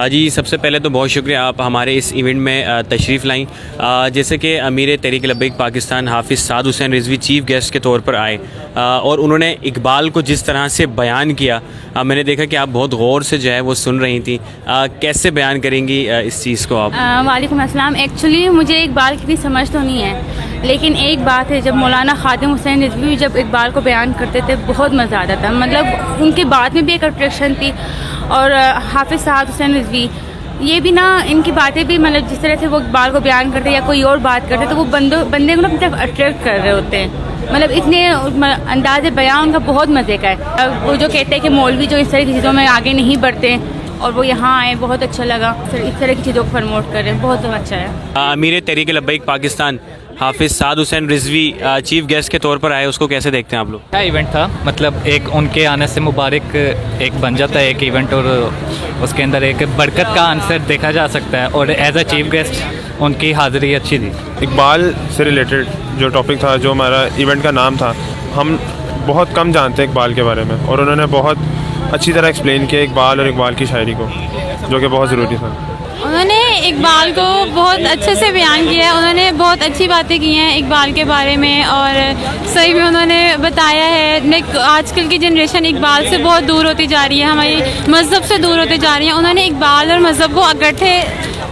جی سب سے پہلے تو بہت شکریہ آپ ہمارے اس ایونٹ میں تشریف لائیں. جیسے کہ امیر تحریک لبیک پاکستان حافظ سعد حسین رضوی چیف گیسٹ کے طور پر آئے اور انہوں نے اقبال کو جس طرح سے بیان کیا, میں نے دیکھا کہ آپ بہت غور سے جو ہے وہ سن رہی تھیں. کیسے بیان کریں گی اس چیز کو آپ؟ وعلیکم السلام. ایکچولی مجھے اقبال کی بھی سمجھ تو نہیں ہے, لیکن ایک بات ہے, جب مولانا خادم حسین رضوی جب اقبال کو بیان کرتے تھے بہت مزہ آتا تھا. مطلب ان کی بات میں بھی ایک اٹریکشن تھی. اور حافظ سعد حسین رضوی یہ بھی نا, ان کی باتیں بھی مطلب جس طرح سے وہ اقبال کو بیان کرتے یا کوئی اور بات کرتے تو وہ بندے کو نا اپنی طرف اٹریکٹ کر رہے ہوتے ہیں. مطلب اتنے انداز بیان ان کا بہت مزے کا ہے. وہ جو کہتے ہیں کہ مولوی جو اس طرح کی چیزوں میں آگے نہیں بڑھتے اور وہ یہاں آئے, بہت اچھا لگا. اس طرح کی چیزوں کو پروموٹ کر رہے ہیں, بہت اچھا ہے. امیر تحریک لبیک پاکستان حافظ سعد حسین رضوی چیف گیسٹ کے طور پر آئے, اس کو کیسے دیکھتے ہیں آپ لوگ؟ کیا ایونٹ تھا, مطلب ایک ان کے آنے سے مبارک ایک بن جاتا ہے ایک ایونٹ, اور اس کے اندر ایک برکت کا عنصر دیکھا جا سکتا ہے, اور as a chief guest in کی حاضری اچھی تھی. اقبال سے ریلیٹڈ جو ٹاپک تھا, جو ہمارا ایونٹ کا نام تھا, ہم بہت کم جانتے ہیں اقبال کے بارے میں, اور انہوں نے بہت اچھی طرح ایکسپلین کیا اقبال اور اقبال کی شاعری کو, جو کہ بہت ضروری تھا. انہوں نے اقبال کو بہت اچھے سے بیان کیا ہے. انہوں نے بہت اچھی باتیں کی ہیں اقبال کے بارے میں, اور صحیح میں انہوں نے بتایا ہے. آج کل کی جنریشن اقبال سے بہت دور ہوتی جا رہی ہے, ہماری مذہب سے دور ہوتے جا رہی ہیں. انہوں نے اقبال اور مذہب کو اکٹھے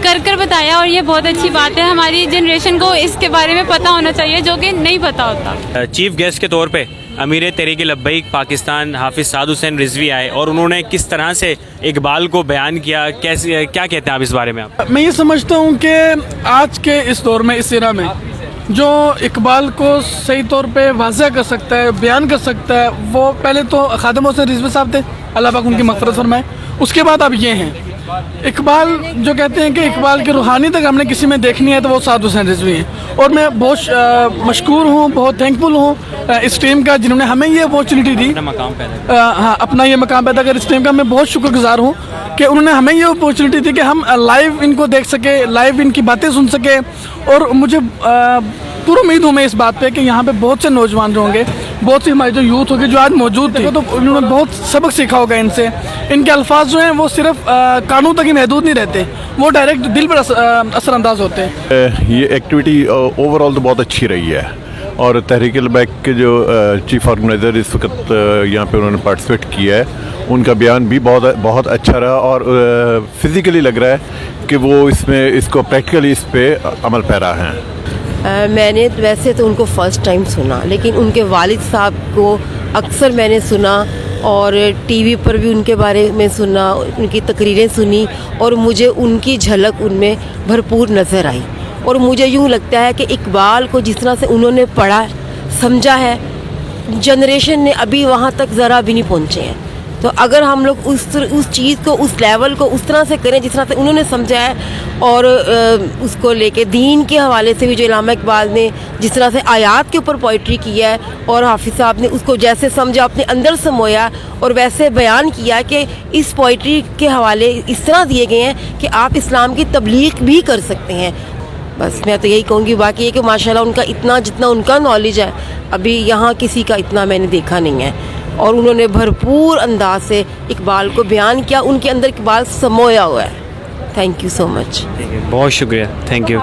کر بتایا, اور یہ بہت اچھی بات ہے. ہماری جنریشن کو اس کے بارے میں پتہ ہونا چاہیے, جو کہ نہیں پتہ ہوتا. چیف گیسٹ کے طور پہ امیر تحریک لبیک پاکستان حافظ سعد حسین رضوی آئے اور انہوں نے کس طرح سے اقبال کو بیان کیا, کیسے, کیا کہتے ہیں آپ اس بارے میں؟ آپ میں یہ سمجھتا ہوں کہ آج کے اس دور میں, اس ایرا میں, جو اقبال کو صحیح طور پہ واضح کر سکتا ہے, بیان کر سکتا ہے, وہ پہلے تو خادم حسین رضوی صاحب تھے, اللہ پاک ان کی مغفرت فرمائے. اس کے بعد اب یہ ہیں اقبال, جو کہتے ہیں کہ اقبال کی روحانی تک ہم نے کسی میں دیکھنی ہے تو وہ سعد حسین رضوی ہیں. اور میں بہت مشکور ہوں, بہت تھینکفل ہوں اس ٹیم کا, جنہوں نے ہمیں یہ اپورچونیٹی دی, اپنا یہ مقام پیدا کر. اس ٹیم کا میں بہت شکر گزار ہوں کہ انہوں نے ہمیں یہ اپورچونیٹی دی کہ ہم لائیو ان کو دیکھ سکے, لائیو ان کی باتیں سن سکے. اور مجھے پورا امید ہوں میں اس بات پہ کہ یہاں پہ بہت سے نوجوان جو ہوں گے, بہت سی ہماری جو یوتھ ہوگی جو آج موجود تھے, تو انہوں نے بہت سبق سیکھا ہوگا ان سے. ان کے الفاظ جو ہیں وہ صرف کانوں تک ہی محدود نہیں رہتے, وہ ڈائریکٹ دل پر اثر انداز ہوتے ہیں. یہ ایکٹیویٹی اوور آل تو بہت اچھی رہی ہے, اور تحریک لبیک کے جو چیف آرگنائزر اس وقت یہاں پہ انہوں نے پارٹیسپیٹ کیا ہے, ان کا بیان بھی بہت اچھا رہا, اور فزیکلی لگ رہا ہے کہ وہ اس کو پریکٹیکلی اس پہ عمل پیرا ہیں. میں نے ویسے تو ان کو فرسٹ ٹائم سنا, لیکن ان کے والد صاحب کو اکثر میں نے سنا, اور ٹی وی پر بھی ان کے بارے میں سنا, ان کی تقریریں سنی, اور مجھے ان کی جھلک ان میں بھرپور نظر آئی. اور مجھے یوں لگتا ہے کہ اقبال کو جس طرح سے انہوں نے پڑھا سمجھا ہے, جنریشن نے ابھی وہاں تک ذرا بھی نہیں پہنچے ہیں. تو اگر ہم لوگ اس چیز کو, اس لیول کو اس طرح سے کریں جس طرح سے انہوں نے سمجھا ہے, اور اس کو لے کے دین کے حوالے سے بھی جو علامہ اقبال نے جس طرح سے آیات کے اوپر پوئٹری کیا ہے, اور حافظ صاحب نے اس کو جیسے سمجھا اپنے اندر سمویا اور ویسے بیان کیا کہ اس پوئٹری کے حوالے اس طرح دیے گئے ہیں کہ آپ اسلام کی تبلیغ بھی کر سکتے ہیں. بس میں تو یہی کہوں گی. باقی یہ کہ ماشاءاللہ ان کا اتنا جتنا ان کا نالج ہے ابھی یہاں کسی کا اتنا میں نے دیکھا نہیں ہے, اور انہوں نے بھرپور انداز سے اقبال کو بیان کیا, ان کے اندر اقبال سمویا ہوا ہے. تھینک یو سو مچ. بہت شکریہ, تھینک یو.